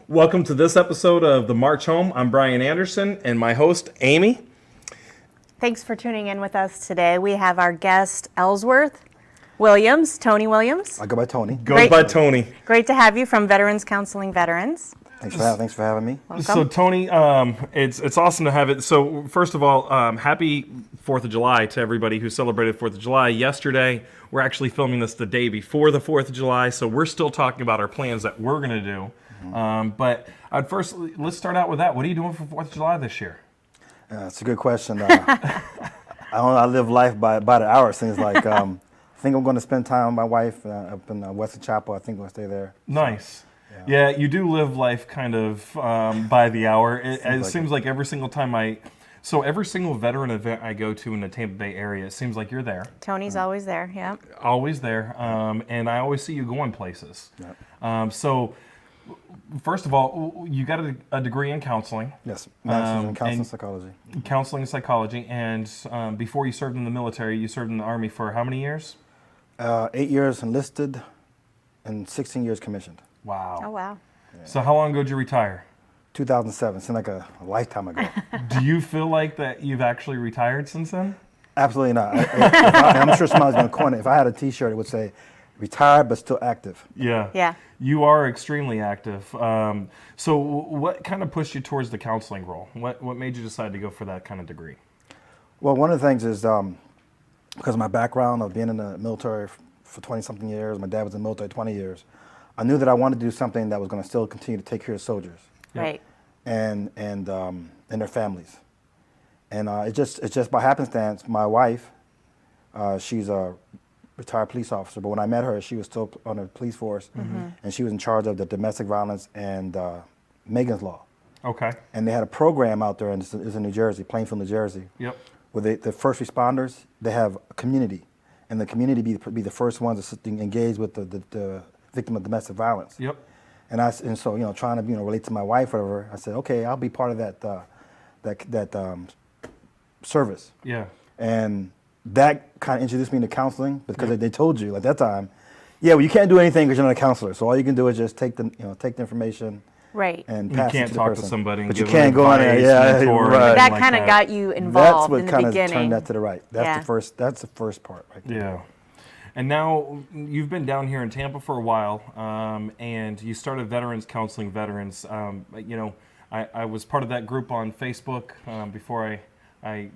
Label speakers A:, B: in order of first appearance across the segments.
A: Welcome to this episode of The March Home. I'm Brian Anderson and my host, Amy.
B: Thanks for tuning in with us today. We have our guest, Ellsworth Williams, Tony Williams.
C: I go by Tony.
A: Goes by Tony.
B: Great to have you from Veterans Counseling Veterans.
C: Thanks for having me.
B: Welcome.
A: So Tony, it's awesome to have it. So first of all, happy 4th of July to everybody who celebrated 4th of July yesterday. We're actually filming this the day before the 4th of July, so we're still talking about our plans that we're going to do. But let's start out with that. What are you doing for 4th of July this year?
C: It's a good question. I live life by the hour. Seems like I think I'm going to spend time with my wife up in Western Chapel. I think I'm going to stay there.
A: Nice. Yeah, you do live life kind of by the hour. It seems like every single time so every single veteran event I go to in the Tampa Bay area, it seems like you're there.
B: Tony's always there, yeah.
A: Always there, and I always see you going places.
C: Yep.
A: So, first of all, you got a degree in counseling.
C: Yes, master's in counseling psychology.
A: Counseling and psychology, and before you served in the military, you served in the Army for how many years?
C: 8 years enlisted and 16 years commissioned.
A: Wow.
B: Oh, wow.
A: So how long ago did you retire?
C: 2007, seemed like a lifetime ago.
A: Do you feel like that you've actually retired since then?
C: Absolutely not. I'm sure somebody's going to coin it. If I had a T-shirt, it would say, "Retired but still active."
A: Yeah.
B: Yeah.
A: You are extremely active. So what kind of pushed you towards the counseling role? What made you decide to go for that kind of degree?
C: Well, one of the things is because of my background of being in the military for 20-something years, my dad was in the military 20 years, I knew that I wanted to do something that was going to still continue to take care of soldiers.
A: Yeah.
B: Right.
C: And their families, and it's just by happenstance. My wife, she's a retired police officer, but when I met her, she was still on the police force, and she was in charge of the domestic violence and Megan's Law.
A: Okay.
C: And they had a program out there, and it's in New Jersey, Plainfield, New Jersey,
A: Yep.
C: where the first responders, they have a community, and the community be the first ones to engage with the victim of domestic violence.
A: Yep.
C: And so trying to relate to my wife or whatever, I said, okay, I'll be part of that service.
A: Yeah.
C: And that kind of introduced me to counseling because they told you at that time, yeah, well, you can't do anything because you're not a counselor. So all you can do is just take the information
B: Right.
C: and
A: You
C: pass
A: can't
C: it to the
A: talk
C: person.
A: to somebody and
C: but
A: give
C: you can't
A: them
C: go in there,
A: advice,
C: yeah,
A: mentor,
C: right.
A: anything
B: That
A: like
B: kind of
A: that.
B: got you
C: That's
B: involved
C: what
B: in the
C: kind of
B: beginning.
C: turned that to the right. That's
B: Yeah.
C: the first. That's the first part, right there.
A: Yeah. And now you've been down here in Tampa for a while, and you started Veterans Counseling Veterans. I was part of that group on Facebook before I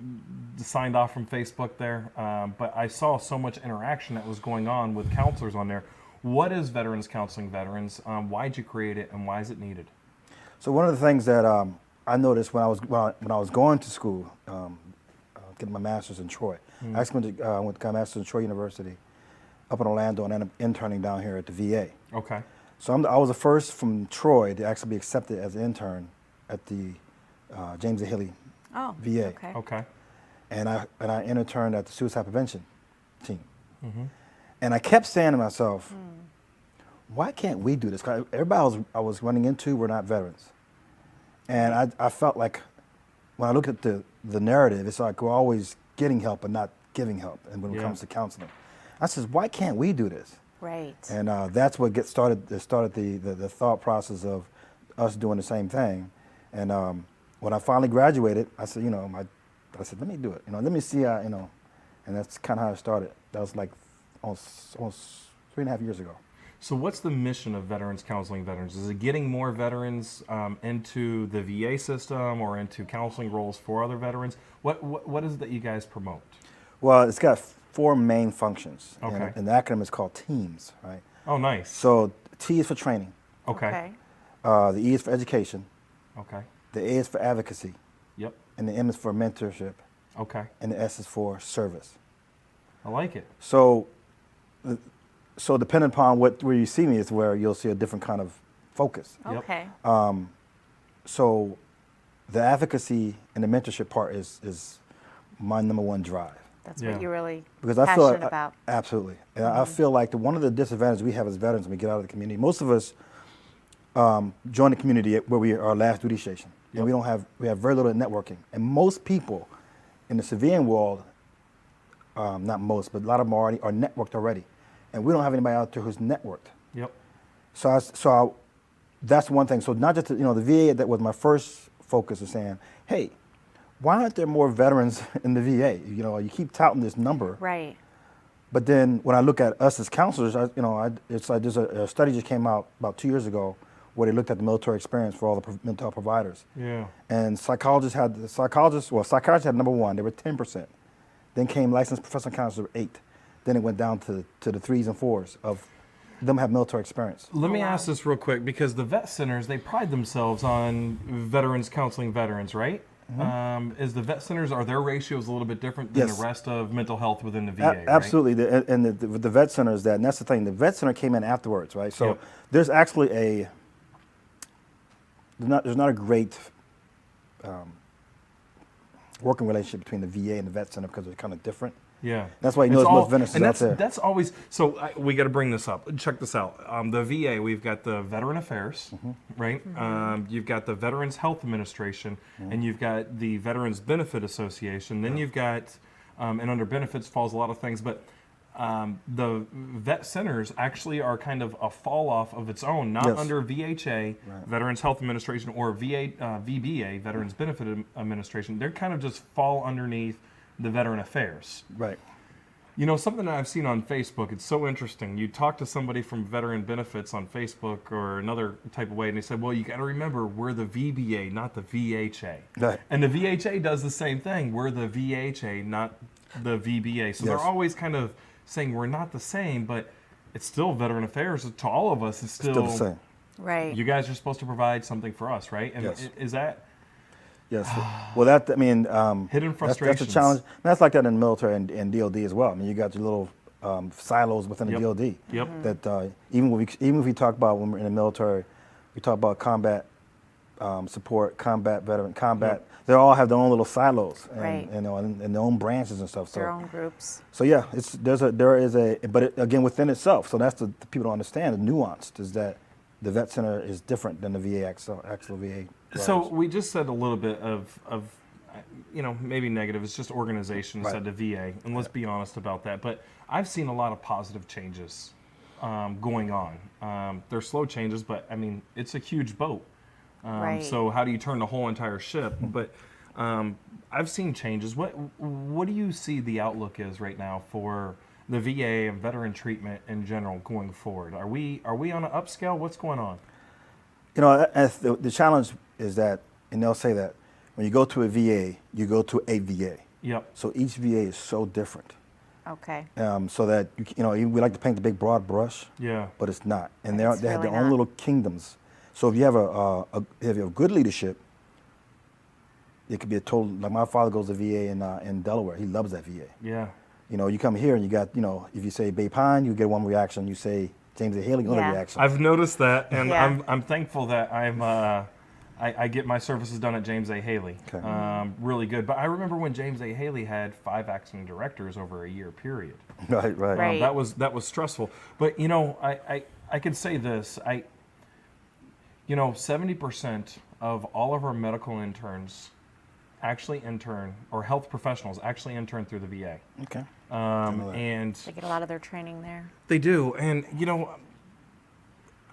A: signed off from Facebook there, but I saw so much interaction that was going on with counselors on there. What is Veterans Counseling Veterans? Why'd you create it, and why is it needed?
C: So one of the things that I noticed when I was going to school, getting my master's in Troy, I actually went to my master's in Troy University, up in Orlando, and ended up interning down here at the VA.
A: Okay.
C: So I was the first from Troy to actually be accepted as an intern at the James A. Haley
B: Oh,
C: VA.
B: okay.
A: Okay.
C: And I interned at the suicide prevention team. And I kept saying to myself, why can't we do this? 'Cause everybody I was running into were not veterans. And I felt like when I look at the narrative, it's like we're always getting help but not giving help. And when it comes to counseling, I says, why can't we do this?
B: Right.
C: And that's what started the thought process of us doing the same thing. And when I finally graduated, I said, I said, let me do it. Let me see how, and that's kind of how it started. That was like almost 3.5 years ago.
A: So what's the mission of Veterans Counseling Veterans? Is it getting more veterans into the VA system or into counseling roles for other veterans? What is it that you guys promote?
C: Well, it's got 4 main functions.
A: Okay.
C: And the acronym is called TEAMS, right?
A: Oh, nice.
C: So T is for training.
A: Okay.
C: The E is for education.
A: Okay.
C: The A is for advocacy.
A: Yep.
C: And the M is for mentorship.
A: Okay.
C: And the S is for service.
A: I like it.
C: So depending upon where you see me is where you'll see a different kind of focus.
A: Yep.
B: Okay.
C: So the advocacy and the mentorship part is my number one drive.
B: That's
A: Yeah.
B: what you're really
C: Because I
B: passionate
C: feel
B: about.
C: absolutely, and I feel like one of the disadvantages we have as veterans when we get out of the community, most of us join the community where we are our last duty station, and we have very little networking. And most people in the civilian world, not most, but a lot of them are networked already, and we don't have anybody out there who's networked.
A: Yep.
C: that's one thing. So not just, the VA, that was my first focus, of saying, hey, why aren't there more veterans in the VA? You keep touting this number.
B: Right.
C: But then when I look at us as counselors, it's like there's a study just came out about 2 years ago where they looked at the military experience for all the mental health providers.
A: Yeah.
C: And psychiatrists had number one, they were 10%. Then came licensed professional counselors, 8. Then it went down to the 3s and 4s of them have military experience.
A: Let me
B: wow.
A: ask this real quick, because the vet centers, they pride themselves on veterans counseling veterans, right? Is the vet centers, are their ratios a little bit different than
C: Yes.
A: the rest of mental health within the VA, right?
C: Absolutely, the vet centers, and that's the thing. The vet center came in afterwards, right? So
A: Yep.
C: there's actually there's not a great working relationship between the VA and the vet center because they're kind of different.
A: Yeah.
C: That's why you
A: It's
C: notice
A: all-
C: most veterans
A: and
C: out there.
A: That's always, so we got to bring this up. Check this out. The VA, we've got the Veteran Affairs,
C: Mm-hmm.
A: right? You've got the Veterans Health Administration, and you've got the Veterans Benefit Association. Then you've got, and under benefits falls a lot of things, but the vet centers actually are kind of a fall off of its own, not
C: Yes.
A: under VHA,
C: Right.
A: Veterans Health Administration, or VBA, Veterans Benefit Administration. They're kind of just fall underneath the Veteran Affairs.
C: Right.
A: Something that I've seen on Facebook, it's so interesting. You talk to somebody from Veteran Benefits on Facebook or another type of way, and they said, well, you got to remember, we're the VBA, not the VHA.
C: Right.
A: And the VHA does the same thing. We're the VHA, not the VBA. So
C: Yes.
A: they're always kind of saying we're not the same, but it's still Veteran Affairs. To all of us, it's
C: Still the same.
B: Right.
A: You guys are supposed to provide something for us, right? And
C: Yes.
A: is that...
C: Yes. Well,
A: Hidden
C: that's a
A: frustrations.
C: challenge. And that's like that in the military and DoD as well. I mean, you got your little silos within the
A: Yep.
C: DoD.
A: Yep.
C: That even if we talk about when we're in the military, we talk about combat support, combat veteran, combat.
A: Yep.
C: They all have their own little silos, and,
B: Right.
C: and their own branches and stuff.
B: Their
C: So,
B: own groups.
C: so yeah, there is a, but again within itself. So that's the people don't understand. The nuanced is that the vet center is different than the VA actual VA.
A: So
C: providers.
A: we just said a little bit of maybe negative. It's just organization
C: Right.
A: instead of VA, and let's be honest about that. But I've seen a lot of positive changes going on. They're slow changes, but I mean it's a huge boat.
B: Right.
A: So how do you turn the whole entire ship? But I've seen changes. What do you see the outlook is right now for the VA and veteran treatment in general going forward? Are we on an upscale? What's going on?
C: As the challenge is that, and they'll say that when you go to a VA, you go to a VA.
A: Yep.
C: So each VA is so different.
B: Okay.
C: So that we like to paint the big broad brush,
A: Yeah.
C: but it's not. And
B: It's
C: they have
B: really
C: their own
B: not.
C: little kingdoms. So if you have if you have good leadership, it could be a total. Like my father goes to VA in Delaware. He loves that VA.
A: Yeah.
C: You come here and you got if you say Bay Pine, you get one reaction. You say James A. Haley, another
B: Yeah.
C: reaction.
A: I've noticed that, and
B: Yeah.
A: I'm thankful that I get my services done at James A. Haley.
C: Okay.
A: Really good. But I remember when James A. Haley had 5 acting directors over a year period.
C: Right.
B: Right.
A: That was stressful. But I could say this. 70% of all of our medical interns actually intern, or health professionals actually intern through the VA.
C: Okay. know that.
A: And
B: They get a lot of their training there.
A: they do, and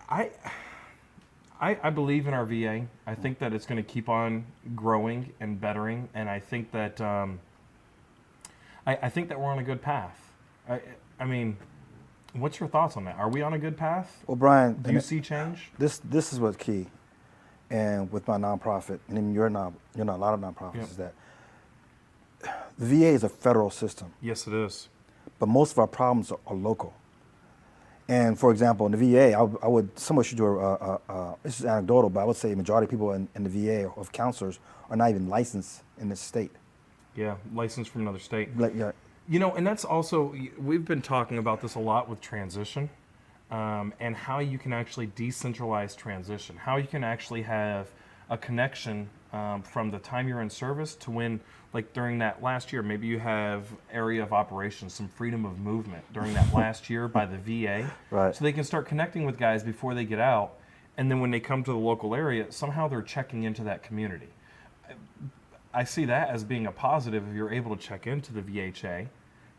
A: I believe in our VA. I think that it's going to keep on growing and bettering, and I think that I think that we're on a good path. I mean, what's your thoughts on that? Are we on a good path?
C: Well, Brian,
A: Do you see change?
C: this is what's key, and with my nonprofit, and even you're not a lot of nonprofits,
A: Yep.
C: is that the VA is a federal system,
A: Yes, it is.
C: but most of our problems are local. And for example, in the VA, I would somewhat should do this is anecdotal, but I would say the majority of people in the VA of counselors are not even licensed in this state.
A: Yeah, licensed from another state.
C: Like, yeah,
A: And that's also, we've been talking about this a lot with transition, and how you can actually decentralize transition, how you can actually have a connection from the time you're in service to when, like during that last year, maybe you have area of operations, some freedom of movement during that last year by the VA.
C: Right.
A: So they can start connecting with guys before they get out, and then when they come to the local area, somehow they're checking into that community. I see that as being a positive if you're able to check into the VHA,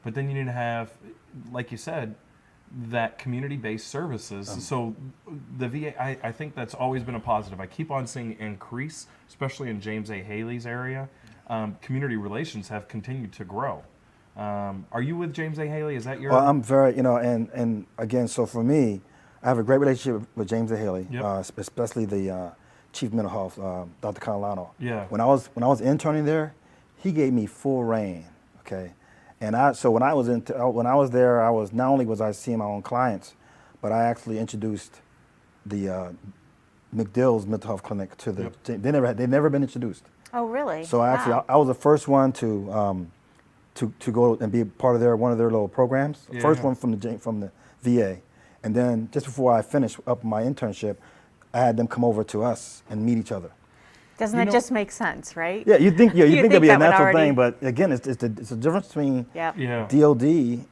A: but then you need to have, like you said, that community-based services. So the VA, I think that's always been a positive. I keep on seeing increase, especially in James A. Haley's area. Community relations have continued to grow. Are you with James A. Haley? Is that your?
C: Well, I'm very, and again, so for me, I have a great relationship with James A. Haley,
A: Yep.
C: especially the chief mental health, Dr. Catalano.
A: Yeah.
C: When I was interning there, he gave me full reign. Okay, and when I was there, I was not only was I seeing my own clients, but I actually introduced the McDill's mental health clinic to the.
A: Yep.
C: They've never been introduced.
B: Oh, really?
C: So
B: Wow.
C: I was the first one to go and be part of one of their little programs.
A: Yeah.
C: First one from the VA, and then just before I finished up my internship, I had them come over to us and meet each other.
B: Doesn't
A: You
B: it
A: know-
B: just make sense, right?
C: Yeah, you think
B: You'd
C: that'd be a
B: that would
C: natural
B: already-
C: thing, but again, it's the difference between
B: Yep.
A: Yeah.
C: DOD,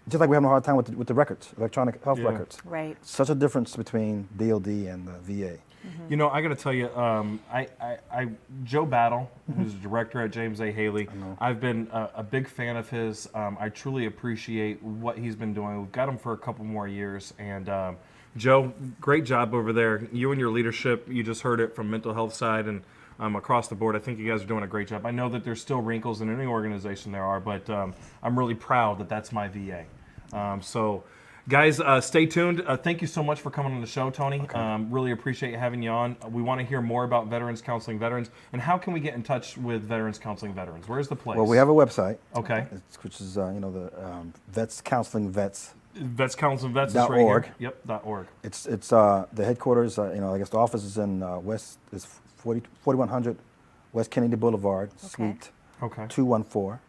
C: just like we're having a hard time with the records, electronic health
A: Yeah.
C: records.
B: Right.
C: Such a difference between DOD and the VA.
A: You know, I got to tell you, Joe Battle, who's the director at James A. Haley, I've been a big fan of his. I truly appreciate what he's been doing. We've got him for a couple more years. And Joe, great job over there. You and your leadership, you just heard it from mental health side and across the board. I think you guys are doing a great job. I know that there's still wrinkles in any organization there are, but I'm really proud that that's my VA. Guys, stay tuned. Thank you so much for coming on the show, Tony. Really appreciate having you on. We want to hear more about Veterans Counseling Veterans. And how can we get in touch with Veterans Counseling Veterans? Where's the place?
C: Well, we have a website,
A: Okay.
C: which is the Vets Counseling Vets.
A: Vets Counseling Vets is
C: .org.
A: right here. Yep, .org.
C: It's the headquarters. I guess the office is in West 4100 West Kennedy Boulevard, Suite
A: Okay.
C: 214.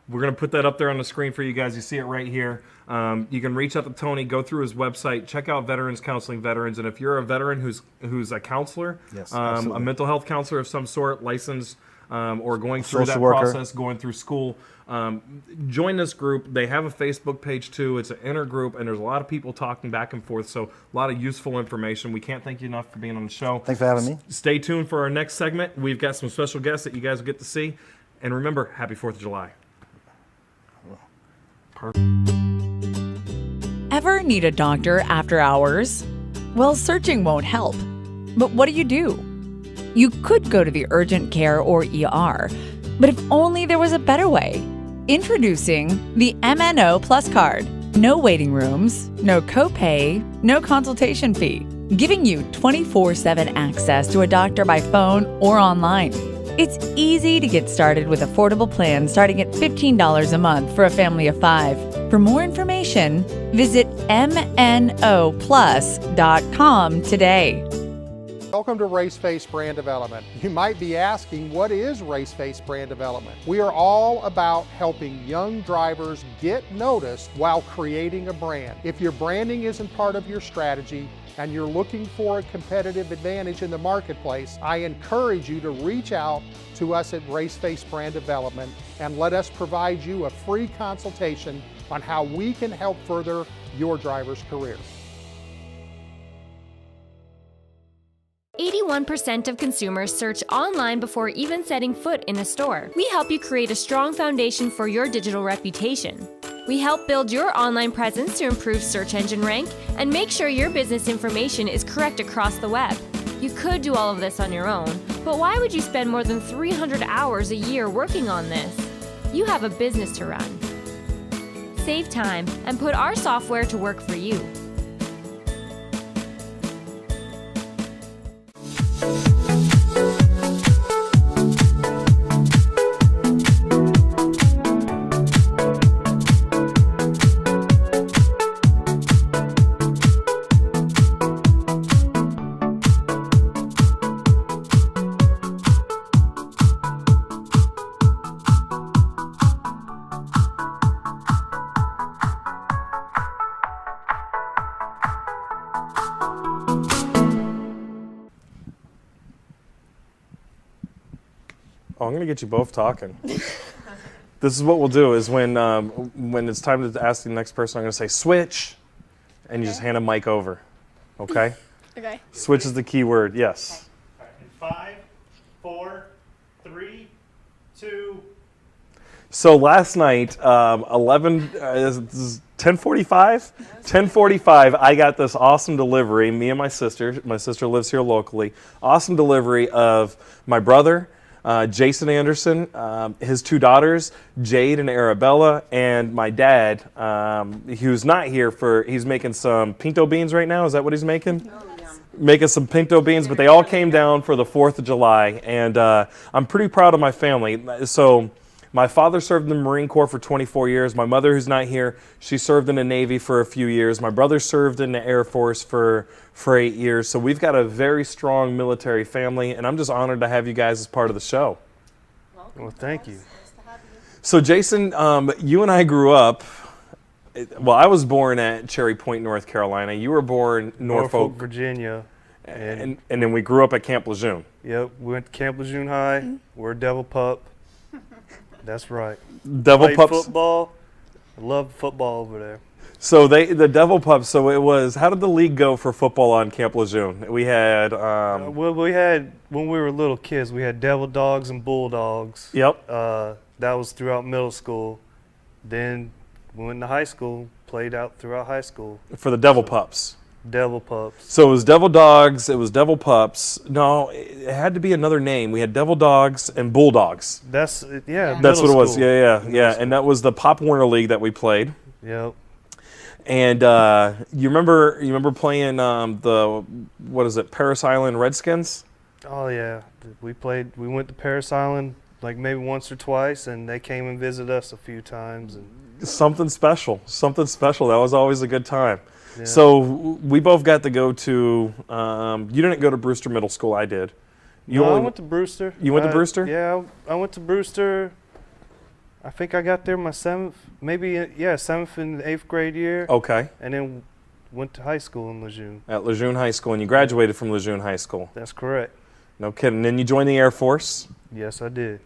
A: We're going to put that up there on the screen for you guys. You see it right here. You can reach out to Tony, go through his website, check out Veterans Counseling Veterans. And if you're a veteran who's a counselor,
C: Yes,
A: a
C: absolutely.
A: mental health counselor of some sort, licensed, or going through that
C: Social worker.
A: process, going through school, join this group. They have a Facebook page too. It's an inner group, and there's a lot of people talking back and forth. So a lot of useful information. We can't thank you enough for being on the show.
C: Thanks for having me.
A: Stay tuned for our next segment. We've got some special guests that you guys will get to see. And remember, happy 4th of July.
D: Ever need a doctor after hours? Well, searching won't help. But what do? You could go to the urgent care or ER, but if only there was a better way. Introducing the MNO Plus Card. No waiting rooms, no copay, no consultation fee, giving you 24/7 access to a doctor by phone or online. It's easy to get started with affordable plans starting at $15 a month for a family of 5. For more information, visit mnoplus.com today.
E: Welcome to Race-Face Brand Development. You might be asking, what is Race-Face Brand Development? We are all about helping young drivers get noticed while creating a brand. If your branding isn't part of your strategy and you're looking for a competitive advantage in the marketplace, I encourage you to reach out to us at Race-Face Brand Development and let us provide you a free consultation on how we can help further your driver's career.
F: 81% of consumers search online before even setting foot in a store. We help you create a strong foundation for your digital reputation. We help build your online presence to improve search engine rank and make sure your business information is correct across the web. You could do all of this on your own, but why would you spend more than 300 hours a year working on this? You have a business to run. Save time and put our software to work for you.
A: Oh, I'm going to get you both talking. This is what we'll do is when it's time to ask the next person, I'm going to say switch, and you just hand a mic over. Okay?
G: Okay.
A: Switch is the key word. Yes.
G: In 5, 4, 3, 2.
A: So last night, 10:45? 10:45, I got this awesome delivery, me and my sister lives here locally, awesome delivery of my brother, Jason Anderson, his two daughters, Jade and Arabella, and my dad, who's not here he's making some pinto beans right now. Is that what he's making? Making some pinto beans, but they all came down for the 4th of July, and I'm pretty proud of my family. So my father served in the Marine Corps for 24 years. My mother, who's not here, she served in the Navy for a few years. My brother served in the Air Force for 8 years. So we've got a very strong military family, and I'm just honored to have you guys as part of the show.
G: Well, thank you.
A: So Jason, you and I grew up, well, I was born at Cherry Point, North Carolina. You were born
G: Norfolk, Virginia.
A: and then we grew up at Camp Lejeune.
G: Yep, we went to Camp Lejeune High. We're a Devil Pup. That's right.
A: Devil
G: Played
A: Pups.
G: football. I love football over there.
A: So the Devil Pups. So it was. How did the league go for football on Camp Lejeune? We had.
G: Well, we had, when we were little kids, we had Devil Dogs and Bulldogs.
A: Yep.
G: That was throughout middle school. Then we went to high school, played out throughout high school.
A: For the Devil Pups.
G: Devil Pups.
A: So it was Devil Dogs. It was Devil Pups. No, it had to be another name. We had Devil Dogs and Bulldogs.
G: That's
A: That's
G: middle
A: what it was.
G: school.
A: Yeah. And that was the Pop Warner League that we played.
G: Yep.
A: And you remember playing the Paris Island Redskins?
G: Oh yeah, we went to Paris Island like maybe once or twice, and they came and visited us a few times. And
A: Something special. That was always a good time.
G: yeah.
A: So we both got to go to. You didn't go to Brewster Middle School. I did.
G: I went to Brewster.
A: You went to Brewster?
G: Yeah, I went to Brewster. I think I got there my seventh and 8th grade year,
A: Okay.
G: and then went to high school in Lejeune.
A: At Lejeune High School, and you graduated from Lejeune High School.
G: That's correct.
A: No kidding. Then you joined the Air Force.
G: Yes, I did.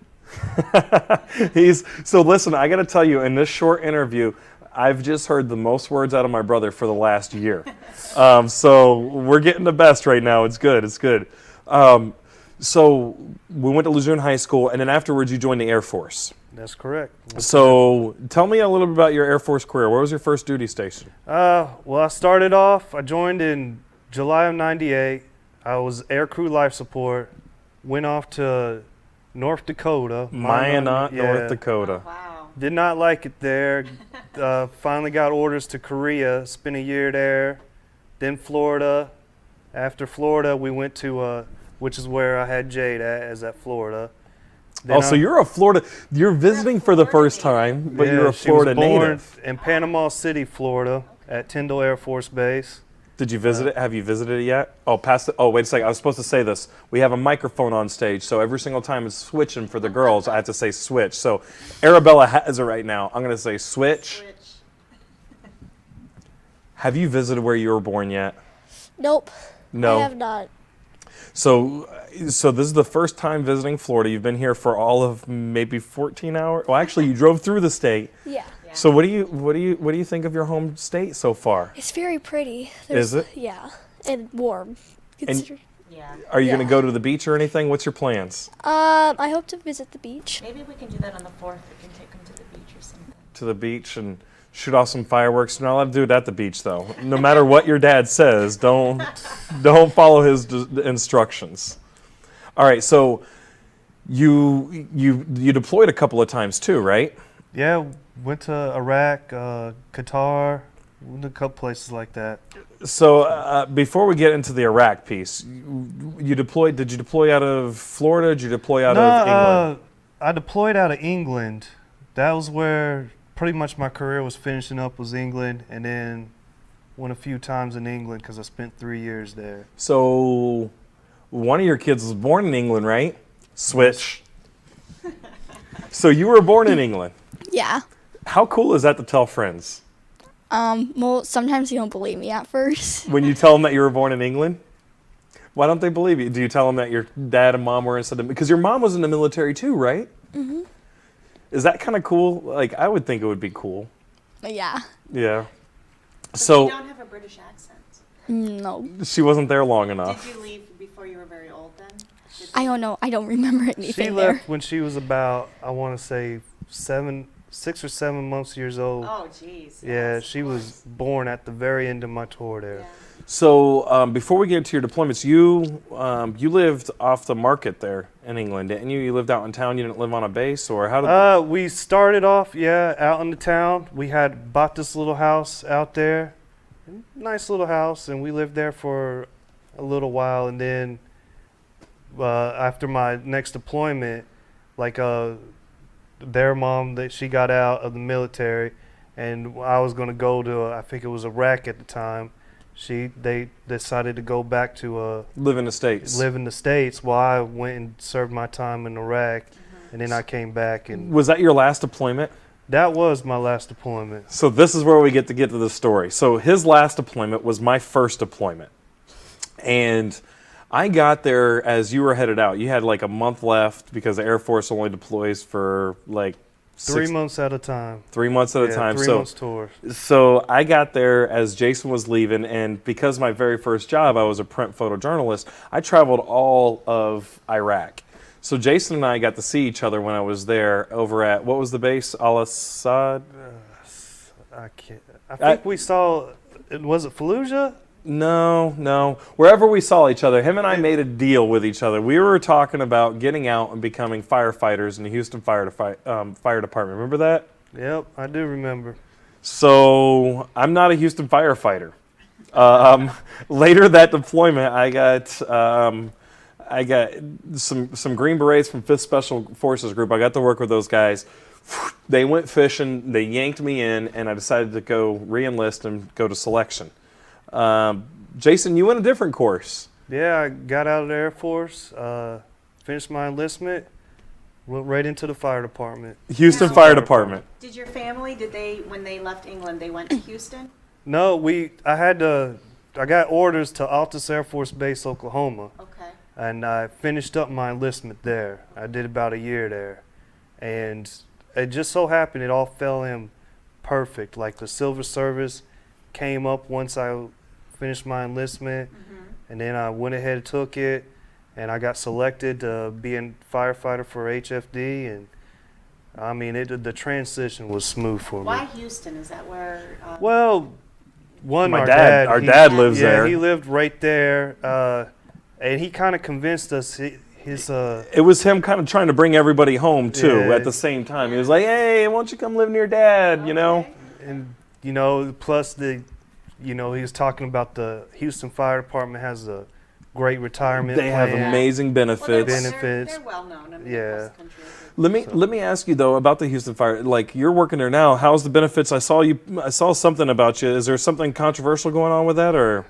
A: So listen, I got to tell you, in this short interview, I've just heard the most words out of my brother for the last year. So we're getting the best right now. It's good. So we went to Lejeune High School, and then afterwards you joined the Air Force.
G: That's correct.
A: So tell me a little bit about your Air Force career. Where was your first duty station?
G: Well, I started off. I joined in July of '98. I was air crew life support. Went off to North Dakota.
A: Minot,
G: yeah.
A: North Dakota.
B: Wow.
G: Did not like it there. Finally got orders to Korea. Spent a year there. Then Florida. After Florida, we went to, which is where I had Jade at Florida. Then
A: So you're you're visiting for the first time, but you're a Florida
G: she was born
A: native.
G: in Panama City, Florida, at Tyndall Air Force Base.
A: Did you visit it? Have you visited it yet? Oh, past it. Oh, wait a second. I was supposed to say this. We have a microphone on stage, so every single time it's switching for the girls, I have to say switch. So Arabella has it right now. I'm going to say switch. Have you visited where you were born yet?
H: Nope.
A: No.
H: I have not.
A: So this is the first time visiting Florida. You've been here for all of maybe 14 hours. Well, actually, you drove through the state.
H: Yeah.
A: So what do you think of your home state so far?
H: It's very pretty.
A: Is it?
H: Yeah. And warm.
B: Yeah.
A: Are you
H: Yeah.
A: going to go to the beach or anything? What's your plans?
H: I hope to visit the beach.
B: Maybe we can do that on the 4th. We can take them to the beach or something.
A: To the beach and shoot off some fireworks. You're not allowed to do it at the beach, though. No matter what your dad says, don't follow his instructions. All right, so you deployed a couple of times too, right?
G: Yeah, went to Iraq, Qatar, went to a couple places like that.
A: So before we get into the Iraq piece, you deployed. Did you deploy out of Florida? Did you deploy out of England?
G: I deployed out of England. That was where pretty much my career was finishing up, was England, and then went a few times in England because I spent 3 years there.
A: So one of your kids was born in England, right? Switch. So you were born in England.
H: Yeah.
A: How cool is that to tell friends?
H: Well, sometimes you don't believe me at first.
A: When you tell them that you were born in England? Why don't they believe you? Do you tell them that your dad and mom were inside because your mom was in the military too, right? Mm-hmm. Is that kind of cool? Like, I would think it would be cool.
H: Yeah.
A: Yeah.
B: You
A: So
B: don't have a British accent.
H: No.
A: she wasn't there long enough.
B: Did you leave before you were very old then?
H: I don't know. I don't remember anything
G: She
H: there.
G: left when she was about, I want to say, 6 or 7 months years old.
B: Oh, geez.
G: Yeah,
B: yes,
G: she
B: of
G: was
B: course.
G: born at the very end of my tour there.
B: Yeah.
A: So before we get into your deployments, you lived off the market there in England, didn't you? You lived out in town. You didn't live on a base, or how did?
G: We started off, out in the town. We had bought this little house out there, nice little house, and we lived there for a little while. And then after my next deployment, like their mom, that she got out of the military, and I was going to go to I think it was Iraq at the time. They decided to go back to
A: Live in the States.
G: live in the States while I went and served my time in Iraq, and then I came back, and
A: Was that your last deployment?
G: that was my last deployment.
A: So this is where we get to the story. So his last deployment was my first deployment. And I got there as you were headed out. You had like a month left because the Air Force only deploys for like
G: 3 months at a time.
A: 3 months at a time.
G: 3 months tours.
A: So I got there as Jason was leaving, and because my very first job, I was a print photojournalist, I traveled all of Iraq. So Jason and I got to see each other when I was there over at, what was the base? Al-Assad?
G: I think we saw, was it Fallujah?
A: No. Wherever we saw each other, him and I made a deal with each other. We were talking about getting out and becoming firefighters in the Houston Fire Department. Remember that?
G: Yep, I do remember.
A: So I'm not a Houston firefighter. Later that deployment, I got some Green Berets from 5th Special Forces Group. I got to work with those guys. They went fishing. They yanked me in, and I decided to go re-enlist and go to selection. Jason, you went a different course.
G: Yeah, I got out of the Air Force, finished my enlistment, went right into the fire department.
A: Houston Fire Department.
B: Did your family, when they left England, they went to Houston?
G: No, I got orders to Altus Air Force Base, Oklahoma.
B: Okay.
G: And I finished up my enlistment there. I did about a year there. And it just so happened it all fell in perfect. Like the Silver Service came up once I finished my enlistment, and then I went ahead and took it, and I got selected to be a firefighter for HFD, and I mean, the transition was smooth for me.
B: Why Houston? Is that where?
G: Well,
A: My
G: our
A: dad- our dad lives
G: yeah,
A: there.
G: he lived right there, and he kind of convinced us.
A: It was him kind of trying to bring everybody home too
G: Yeah.
A: at the same time. He was like, "Hey, why don't you come live near Dad?" You know.
G: And plus he was talking about the Houston Fire Department has a great retirement
A: They have
G: plan.
A: amazing benefits.
G: Benefits.
B: They're well known. I mean,
G: Yeah.
B: across the country.
A: Let me ask you though about the Houston Fire. Like you're working there now. How's the benefits? I saw something about you. Is there something controversial going on with that, or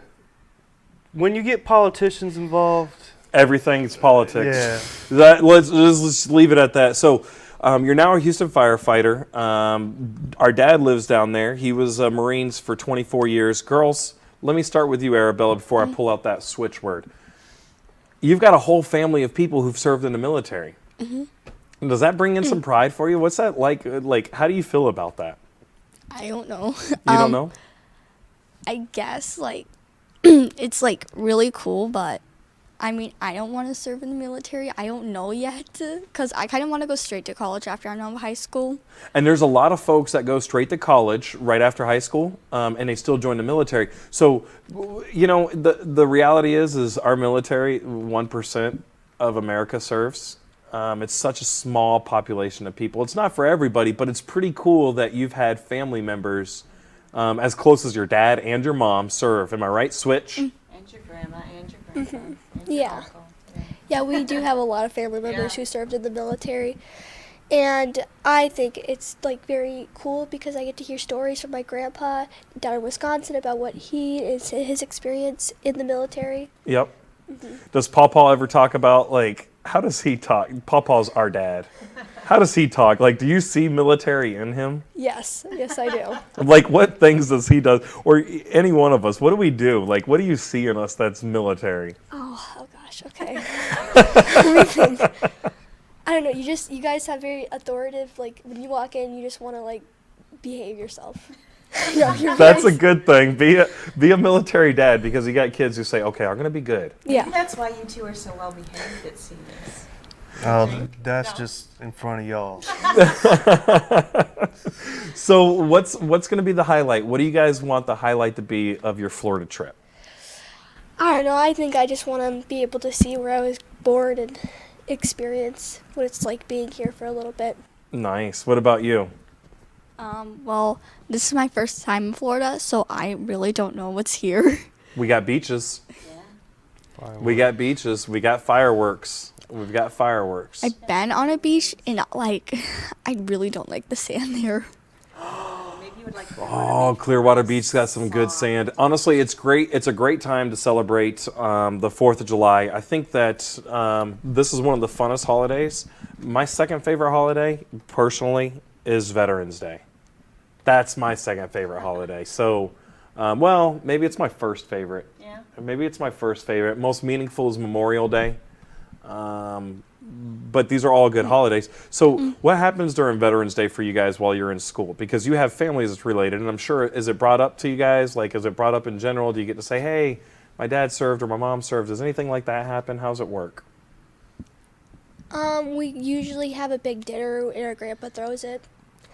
G: When you get politicians involved,
A: everything's politics?
G: yeah,
A: Let's leave it at that. So. You're now a Houston firefighter. Our dad lives down there. He was a Marines for 24 years. Girls, let me start with you, Arabella, before I pull out that switch word. You've got a whole family of people who've served in the military. Does that bring in some pride for you? What's that like? Like, how do you feel about that?
H: I don't know.
A: You don't know?
H: I guess like it's like really cool, but I mean, I don't want to serve in the military. I don't know yet, because I kind of want to go straight to college after I'm done with high school.
A: And there's a lot of folks that go straight to college right after high school, and they still join the military. So, the reality is our military, 1% of America serves. It's such a small population of people. It's not for everybody, but it's pretty cool that you've had family members as close as your dad and your mom serve. Am I right, Switch?
B: And your grandma and your grandpa. And your
I: Yeah.
B: uncle.
I: Yeah, we do have a lot of family members who served in the military. And I think it's like very cool because I get to hear stories from my grandpa down in Wisconsin about what his experience in the military.
A: Yep. Does Paw ever talk about, like, how does he talk? Paw's our dad. How does he talk? Like, do you see military in him?
I: Yes, I do.
A: Like, what things does he do? Or any one of us, what do we do? Like, what do you see in us that's military?
I: Oh gosh, okay. Let me think. I don't know, you guys have very authoritative, like, when you walk in, you just want to, like, behave yourself.
A: That's a good thing. Be a military dad, because you got kids who say, okay, I'm going to be good.
I: Yeah.
B: That's why you two are so well behaved at Siemens.
G: That's just in front of y'all.
A: So what's going to be the highlight? What do you guys want the highlight to be of your Florida trip?
I: I don't know. I think I just want to be able to see where I was born and experience what it's like being here for a little bit.
A: Nice. What about you?
H: Well, this is my first time in Florida, so I really don't know what's here.
A: We got beaches. We got beaches. We got fireworks. We've got fireworks.
H: I've been on a beach, and like, I really don't like the sand there.
A: Oh, Clearwater Beach got some good sand. Honestly, it's great. It's a great time to celebrate the 4th of July. I think that this is one of the funnest holidays. My second favorite holiday, personally, is Veterans Day. That's my second favorite holiday. So, well, maybe it's my first favorite.
B: Yeah.
A: Maybe it's my first favorite. Most meaningful is Memorial Day. But these are all good holidays. So what happens during Veterans Day for you guys while you're in school? Because you have families that's related, and I'm sure, is it brought up to you guys? Like, is it brought up in general? Do you get to say, hey, my dad served or my mom served? Does anything like that happen? How's it work?
I: We usually have a big dinner and our grandpa throws it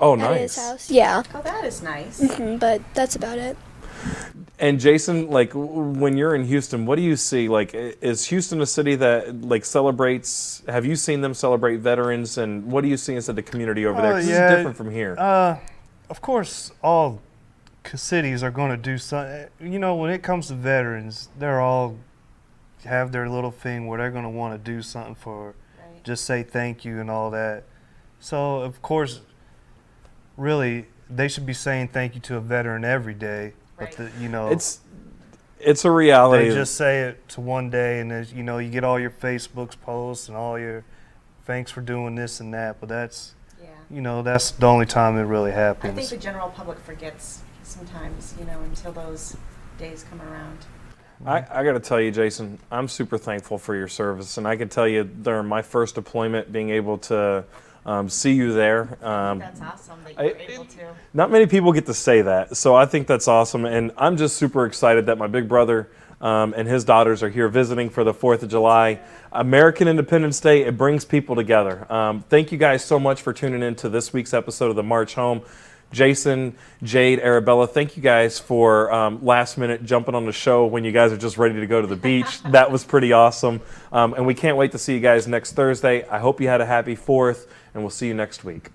A: Oh,
I: at his
A: nice.
I: house. Yeah,
B: Oh, that is nice.
I: but that's about it.
A: And Jason, like when you're in Houston, what do you see? Like, is Houston a city that like celebrates? Have you seen them celebrate veterans? And what do you see inside the community over there? 'Cause
G: yeah,
A: it's different from here.
G: Of course, all cities are going to do something. You know, when it comes to veterans, they're all have their little thing where they're going to want to do something for, just say thank you and all that. So, of course, really, they should be saying thank you to a veteran every day. But, you know,
A: It's a reality.
G: they just say it to one day, and there's, you know, you get all your Facebook's posts and all your thanks for doing this and that. But that's, you know, that's the only time it really happens.
B: I think the general public forgets sometimes, until those days come around.
A: I got to tell you, Jason, I'm super thankful for your service, and I can tell you during my first deployment, being able to see you there.
B: That's awesome that you were able to.
A: Not many people get to say that, so I think that's awesome, and I'm just super excited that my big brother and his daughters are here visiting for the 4th of July. American Independence Day, it brings people together. Thank you guys so much for tuning in to this week's episode of The March Home. Jason, Jade, Arabella, thank you guys for last minute jumping on the show when you guys are just ready to go to the beach. That was pretty awesome. And we can't wait to see you guys next Thursday. I hope you had a happy 4th, and we'll see you next week.